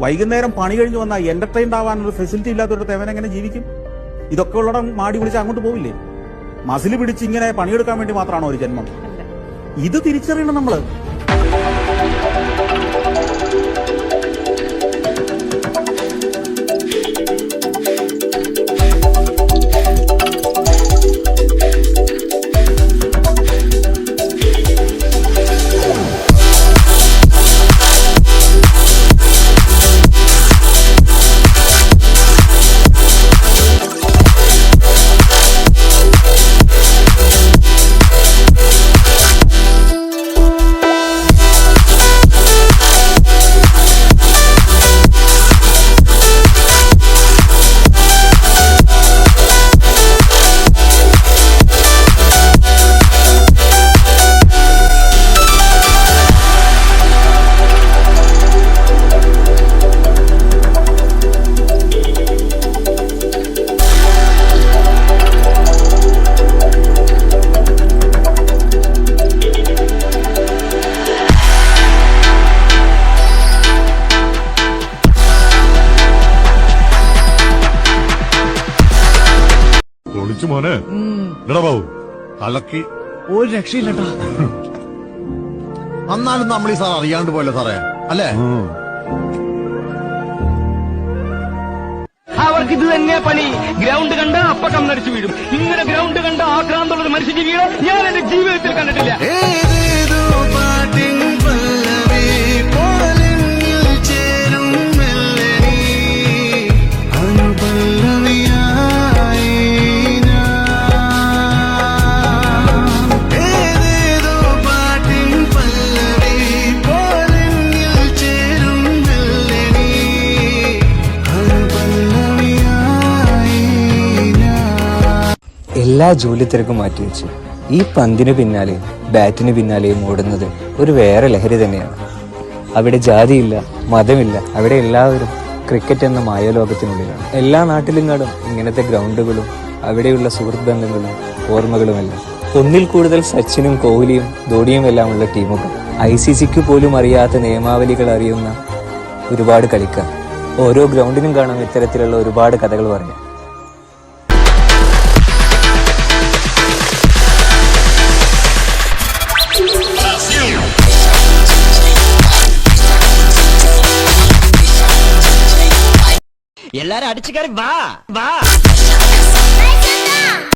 വൈകുന്നേരം പണി കഴിഞ്ഞ് വന്നാൽ എന്റർടൈൻഡ് ആവാൻ ഒരു ഫെസിലിറ്റി ഇല്ലാത്തൊരു അവൻ എങ്ങനെ ജീവിക്കും? ഇതൊക്കെ ഉള്ളിടം മാടി വിളിച്ച് അങ്ങോട്ട് പോവില്ലേ? മസിൽ പിടിച്ച് ഇങ്ങനെ പണിയെടുക്കാൻ വേണ്ടി മാത്രമാണോ ഒരു ജന്മം? ഇത് തിരിച്ചറിയണം നമ്മള്. മോനെ ബാബു അലക്കി ഒരു രക്ഷയില്ലട്ടാ. എന്നാലും നമ്മൾ ഈ സാർ അറിയാണ്ട് പോലെ സാറേ അല്ലേ? അവർക്ക് ഇത് തന്നെ പണി. ഗ്രൗണ്ട് കണ്ട അപ്പ കണ്ണടിച്ചു വീഴും. ഇങ്ങനെ ഗ്രൗണ്ട് കണ്ട ആക്രാന്തമുള്ള മനുഷ്യജീവികളെ ഞാൻ എന്റെ ജീവിതത്തിൽ കണ്ടിട്ടില്ല. എല്ലാ ജോലി തിരക്കും മാറ്റിവെച്ച് ഈ പന്തിന് പിന്നാലെ ബാറ്റിന് പിന്നാലെയും ഓടുന്നത് ഒരു വേറെ ലഹരി തന്നെയാണ്. അവിടെ ജാതിയില്ല, മതമില്ല. അവിടെ എല്ലാവരും ക്രിക്കറ്റ് എന്ന മായലോകത്തിനുള്ളിലാണ്. എല്ലാ നാട്ടിലും കാണും ഇങ്ങനത്തെ ഗ്രൗണ്ടുകളും അവിടെയുള്ള സുഹൃത്ത് ബന്ധങ്ങളും ഓർമ്മകളുമെല്ലാം. ഒന്നിൽ കൂടുതൽ സച്ചിനും കോഹ്ലിയും ധോണിയും എല്ലാം ഉള്ള ടീമുകൾ, ICCക്ക് പോലും അറിയാത്ത നിയമാവലികൾ അറിയുന്ന ഒരുപാട് കളിക്കാർ. ഓരോ ഗ്രൗണ്ടിനും കാണാം ഇത്തരത്തിലുള്ള ഒരുപാട് കഥകൾ പറയാം. എല്ലാരും അടിച്ചു കയറി വാ വാ.